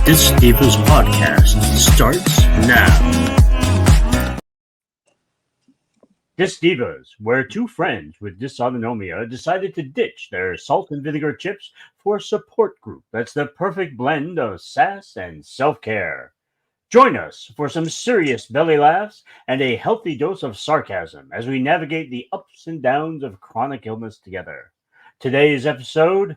Dys Dyvas podcast starts now. Dys Dyvas, where two friends with dysautonomia decided to ditch their salt and vinegar chips for a support group that's the perfect blend of sass and self-care. Join us for some serious belly laughs and a healthy dose of sarcasm as we navigate the ups and downs of chronic illness together. Today's episode: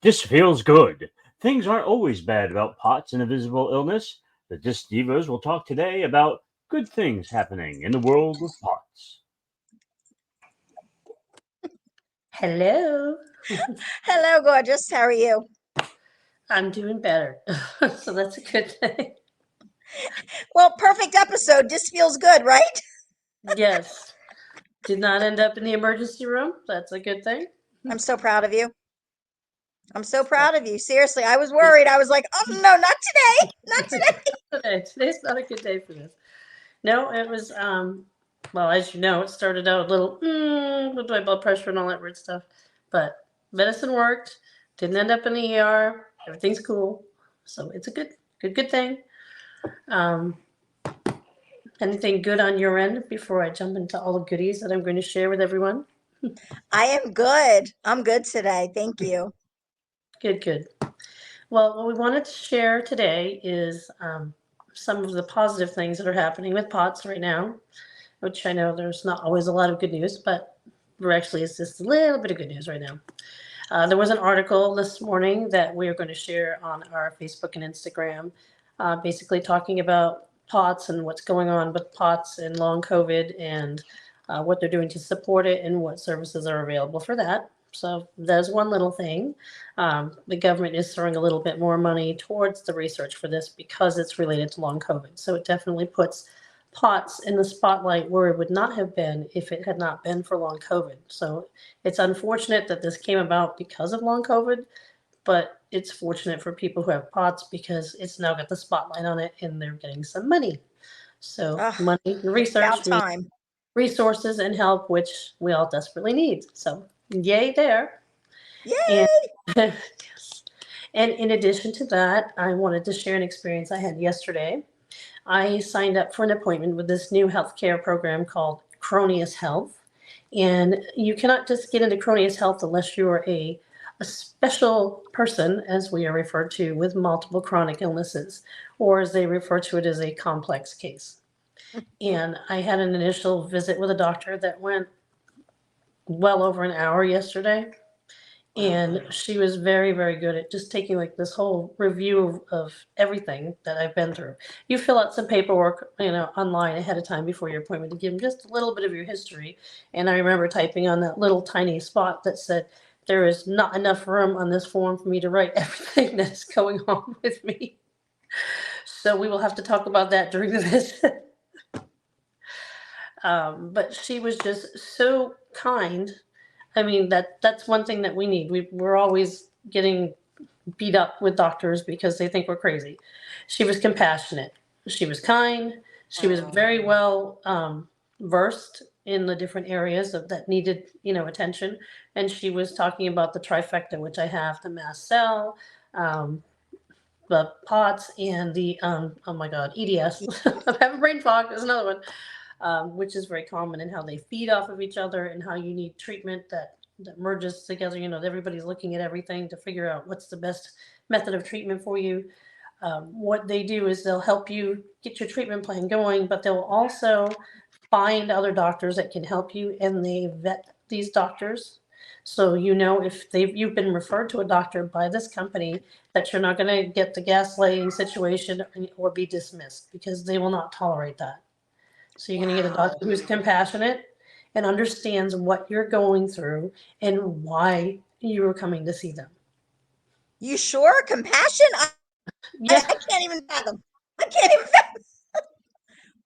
This feels good. Things aren't always bad about POTS and invisible illness. The Dys Dyvas will talk today about good things happening in the world of POTS. Hello. Hello, gorgeous. How are you? I'm doing better. So that's a good thing. Well, perfect episode. This feels good, right? Yes. Did not end up in the emergency room. That's a good thing. I'm so proud of you. I'm so proud of you. Seriously, I was worried. I was like, oh no, not today. Not today. Today's not a good day for this. No, it was well, as you know, it started out a little with my blood pressure and all that weird stuff. But medicine worked. Didn't end up in the ER. Everything's cool. So it's a good thing. Anything good on your end before I jump into all the goodies that I'm going to share with everyone? I am good. I'm good today. Thank you. Good. Well, what we wanted to share today is some of the positive things that are happening with POTS right now, which I know there's not always a lot of good news, but there actually is just a little bit of good news right now. There was an article this morning that we are going to share on our Facebook and Instagram, basically talking about POTS and what's going on with POTS and long COVID and what they're doing to support it and what services are available for that. So there's one little thing. The government is throwing a little bit more money towards the research for this because it's related to long COVID. So it definitely puts POTS in the spotlight where it would not have been if it had not been for long COVID. So it's unfortunate that this came about because of long COVID, but it's fortunate for people who have POTS because it's now got the spotlight on it and they're getting some money. So money and research, About time. resources and help, which we all desperately need. So yay there. Yay! And, and in addition to that, I wanted to share an experience I had yesterday. I signed up for an appointment with this new healthcare program called Cronius Health. And you cannot just get into Cronius Health unless you are a special person, as we are referred to, with multiple chronic illnesses, or as they refer to it as a complex case. And I had an initial visit with a doctor that went well over an hour yesterday. And she was very, very good at just taking like this whole review of everything that I've been through. You fill out some paperwork, online ahead of time before your appointment to give them just a little bit of your history. And I remember typing on that little tiny spot that said, there is not enough room on this form for me to write everything that's going on with me. So we will have to talk about that during the visit. But she was just so kind. I mean, that's one thing that we need. We're always getting beat up with doctors because they think we're crazy. She was compassionate. She was kind. She was very well versed in the different areas that needed, attention. And she was talking about the trifecta, which I have: the mast cell, the POTS, and the oh my God, EDS. I'm having brain fog. There's another one. Which is very common, and how they feed off of each other and how you need treatment that merges together. Everybody's looking at everything to figure out what's the best method of treatment for you. What they do is they'll help you get your treatment plan going, but they'll also find other doctors that can help you, and they vet these doctors. So if you've been referred to a doctor by this company, that you're not going to get the gaslighting situation or be dismissed, because they will not tolerate that. So you're going to get a doctor who's compassionate and understands what you're going through and why you were coming to see them. You sure? Compassion? Yeah. I can't even fathom.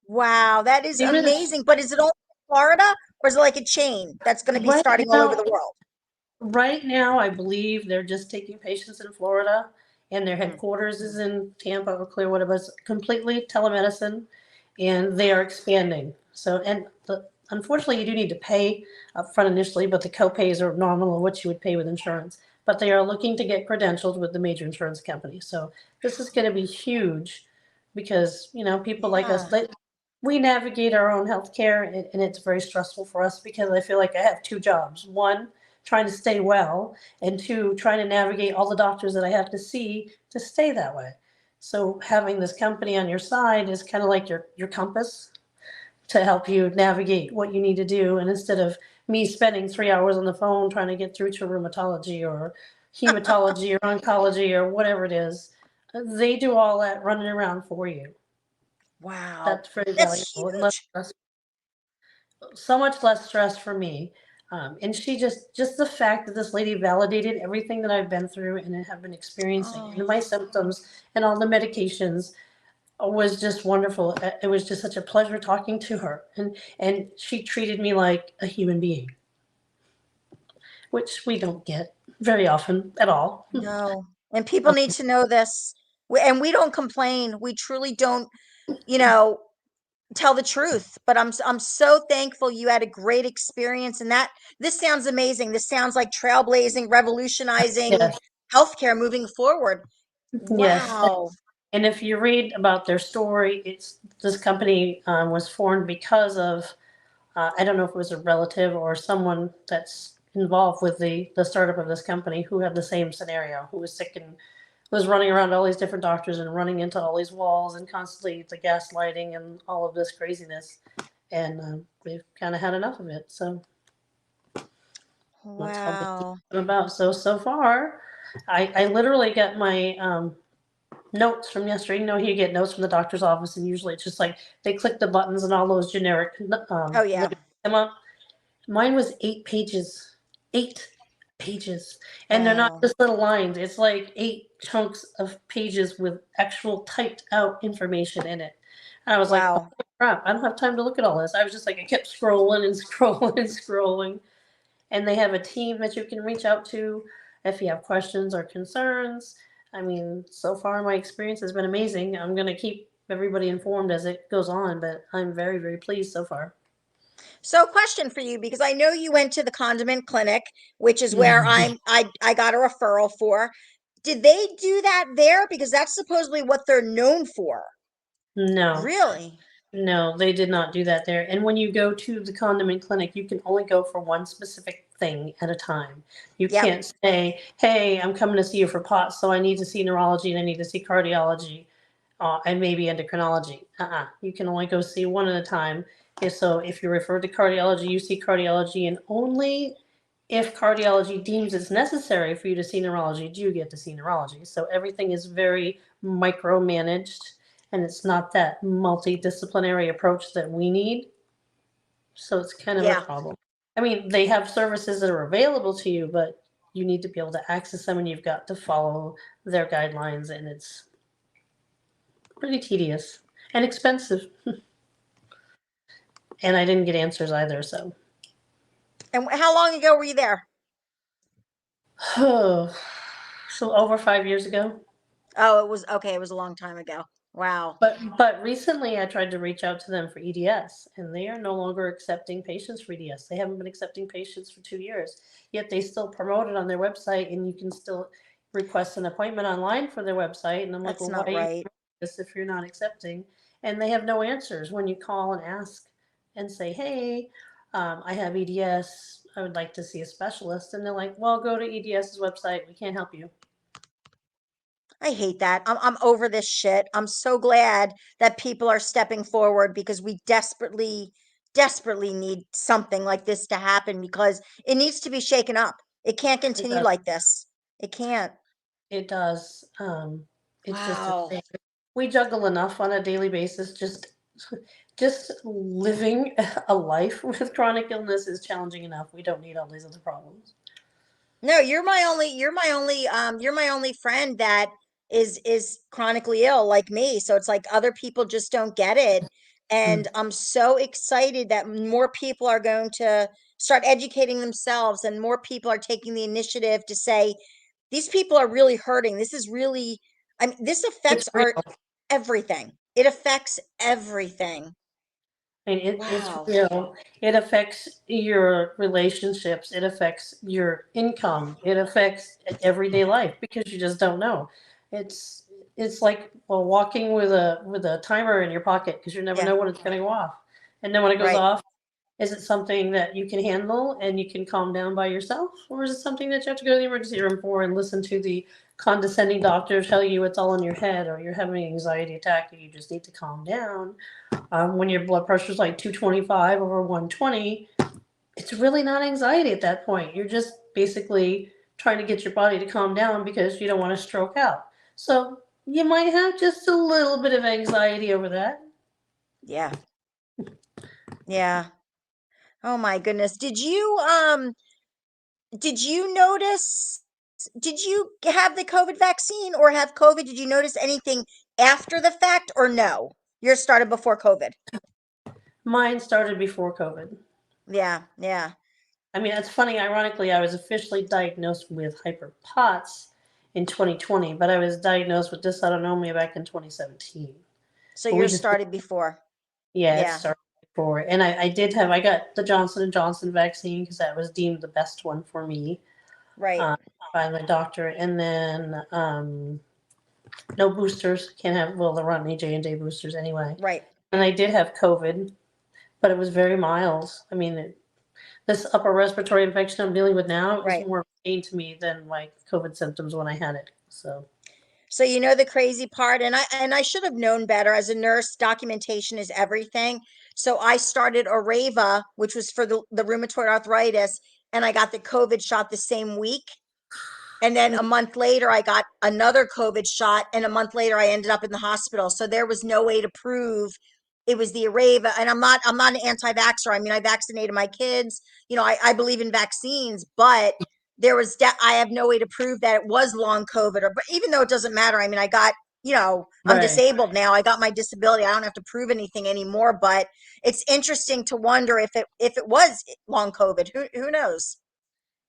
Wow, that is amazing. But is it only in Florida, or is it like a chain that's going to be starting all over the world? Right now, I believe they're just taking patients in Florida, and their headquarters is in Tampa or Clearwater, but it's completely telemedicine. And they are expanding. So, and unfortunately, you do need to pay upfront initially, but the copays are nominal what you would pay with insurance. But they are looking to get credentialed with the major insurance company. So this is going to be huge because, people like us, Yeah. we navigate our own healthcare, and it's very stressful for us because I feel like I have two jobs. One, trying to stay well, and two, trying to navigate all the doctors that I have to see to stay that way. So having this company on your side is kind of like your compass to help you navigate what you need to do. And instead of me spending 3 hours on the phone trying to get through to rheumatology or hematology or oncology or whatever it is, they do all that running around for you. Wow. That's very That's valuable and huge. so much less stress for me. And she just the fact that this lady validated everything that I've been through and have been experiencing and Oh, my symptoms and all the medications was just wonderful. It was just such a pleasure talking to her, and she treated me like a human being, which we don't get very often at all. no. And people need to know this. And we don't complain. We truly don't, you know, tell the truth. But I'm so thankful you had a great experience, and that this sounds amazing. This sounds like trailblazing, revolutionizing Yes, healthcare moving forward. yes. Wow. And if you read about their story, it's this company was formed because of I don't know if it was a relative or someone that's involved with the startup of this company who had the same scenario, who was sick and was running around to all these different doctors and running into all these walls and constantly the gaslighting and all of this craziness. And they've kind of had enough of it. So that's all this Wow. is about. So far, I literally get my notes from yesterday. You get notes from the doctor's office, and usually it's just like they click the buttons and all those generic Oh yeah. lipids come up. Mine was 8 pages. 8 pages. And they're not Wow. just little lines. It's like 8 chunks of pages with actual typed out information in it. And I was like, oh Wow. crap, I don't have time to look at all this. I was just like, I kept scrolling and scrolling and scrolling. And they have a team that you can reach out to if you have questions or concerns. I mean, so far my experience has been amazing. I'm going to keep everybody informed as it goes on, but I'm very, very pleased so far. So question for you, because I know you went to the condiment clinic, which is where I got a referral for. Did they do that there? Because that's supposedly what they're known for. No. Really? No, they did not do that there. And when you go to the condiment clinic, you can only go for one specific thing at a time. You Yep. can't say, hey, I'm coming to see you for POTS, so I need to see neurology and I need to see cardiology and maybe endocrinology. You can only go see one at a time. So if you're referred to cardiology, you see cardiology, and only if cardiology deems it's necessary for you to see neurology, do you get to see neurology. So everything is very micromanaged, and it's not that multidisciplinary approach that we need. So it's kind of a Yeah. problem. I mean, they have services that are available to you, but you need to be able to access them and you've got to follow their guidelines, and it's pretty tedious and expensive. And I didn't get answers either, so. And how long ago were you there? So over 5 years ago. Oh, it was okay. It was a long time ago. Wow. But recently I tried to reach out to them for EDS, and they are no longer accepting patients for EDS. They haven't been accepting patients for 2 years, yet they still promote it on their website, and you can still request an appointment online for their website. And I'm like, That's well, why not are you right. doing this if you're not accepting? And they have no answers when you call and ask and say, hey, I have EDS. I would like to see a specialist. And they're like, well, go to EDS's website. We can't help you. I hate that. I'm over this shit. I'm so glad that people are stepping forward because we desperately need something like this to happen because it needs to be shaken up. It can't It continue does. like this. It can't. It does. It's just Wow. insane. We juggle enough on a daily basis. Just living a life with chronic illness is challenging enough. We don't need all these other problems. No, you're my only friend that is chronically ill like me. So it's like other people just don't get it. Mm. And I'm so excited that more people are going to start educating themselves and more people are taking the initiative to say these people are really hurting. This is really I mean this It's affects real. our everything. It affects everything. And it's Wow. real. It affects your relationships. It affects your income. It affects everyday life because you just don't know. It's it's like, well, walking with a timer in your pocket because you never Yeah. know when it's going to go off. And then when it goes Right. off, is it something that you can handle and you can calm down by yourself, or is it something that you have to go to the emergency room for and listen to the condescending doctor tell you it's all in your head, or you're having an anxiety attack and you just need to calm down? When your blood pressure is like 225 over 120, it's really not anxiety at that point. You're just basically trying to get your body to calm down because you don't want to stroke out. So you might have just a little bit of anxiety over that. Yeah. Yeah. Oh my goodness. Did you notice, did you have the COVID vaccine or have COVID? Did you notice anything after the fact or no? Yours started before COVID. Mine started before COVID. Yeah, yeah. I mean, it's funny, ironically, I was officially diagnosed with hyperpots in 2020, but I was diagnosed with dysautonomia back in 2017. So But we yours just, started before. yeah, it Yeah, started before. And I got the Johnson & Johnson vaccine because that was deemed the best one for me right, uh, by the doctor. And then no boosters, can't have, well, there aren't any J&J boosters anyway. right. And I did have COVID, but it was very mild. I mean, this upper respiratory infection I'm dealing with now, it was Right. more pain to me than like COVID symptoms when I had it. So So you know the crazy part, and I should have known better. As a nurse, documentation is everything. So I started Arava, which was for the rheumatoid arthritis, and I got the COVID shot the same week. And then a month later, I got another COVID shot, and a month later, I ended up in the hospital. So there was no way to prove it was the Arava. And I'm not an anti-vaxxer. I mean, I vaccinated my kids. You know, I believe in vaccines, but I have no way to prove that it was long COVID. Or, but even though it doesn't matter, I mean, I'm right, disabled now. I got my disability. I don't have to prove anything anymore. But it's interesting to wonder if it was long COVID. Who knows?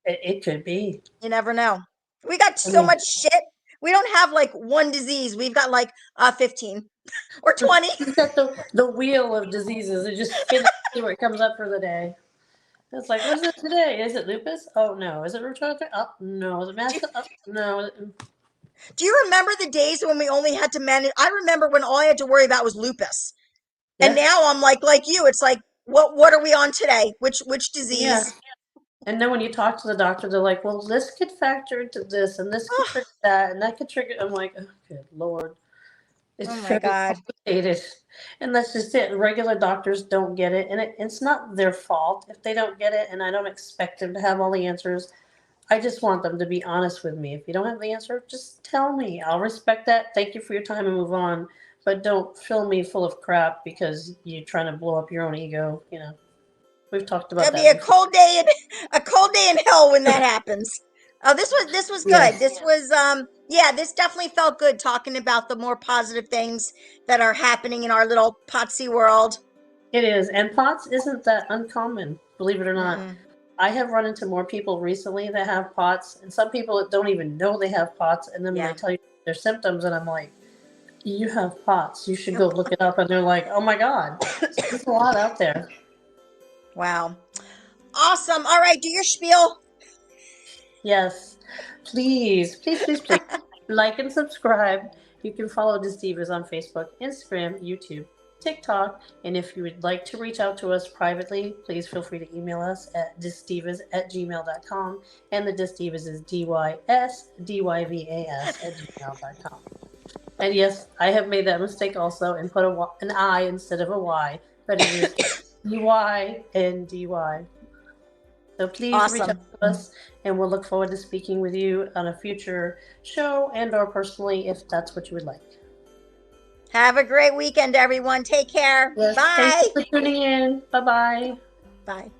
it could be. You never know. We got I so mean, much shit. We don't have like one disease. We've got like 15 or 20. you've got the wheel of diseases. It just spins, see what comes up for the day. It's like, what is it today? Is it lupus? Oh no. Is it rheumatoid arthritis? Oh no. Is it Do, mast? Oh no. do you remember the days when we only had to manage? I remember when all I had to worry about was lupus. And Yeah, now I'm like you. It's like, what are we on today? Which yeah. disease? And then when you talk to the doctor, they're like, well, this could factor into this, and this could Oh, trigger that, and that could trigger. I'm like, oh, good Lord. oh It's my very God. complicated. And that's just it. Regular doctors don't get it. And it's not their fault if they don't get it. And I don't expect them to have all the answers. I just want them to be honest with me. If you don't have the answer, just tell me. I'll respect that. Thank you for your time and move on. But don't fill me full of crap because you're trying to blow up your own ego. You know, we've talked about It'll be that a before. cold day in a cold day in hell when that happens. Oh, this was good. Yes, This was yeah, this definitely felt good talking about the more positive things that are happening in our little potsy world. it is. And POTS isn't that uncommon, believe it or not. Mm-mm. I have run into more people recently that have POTS, and some people that don't even know they have POTS. And then when they Yeah. tell you their symptoms, and I'm like, you have POTS. You should go look it up. And they're like, oh my God, there's a lot out there. Wow. Awesome. All right, do your spiel. Yes. Please, please, please, please like and subscribe. You can follow Dys Dyvas on Facebook, Instagram, YouTube, TikTok. And if you would like to reach out to us privately, please feel free to email us at dysdivas@gmail.com. And the Dys Dyvas is DYSDYVAS@gmail.com. And yes, I have made that mistake also and put an I instead of a Y, but it is UYNDY. So please reach out Awesome. to us, and we'll look forward to speaking with you on a future show and/or personally, if that's what you would like. Have a great weekend, everyone. Take care. Yes. Thank Bye. you for tuning in. Bye bye. Bye.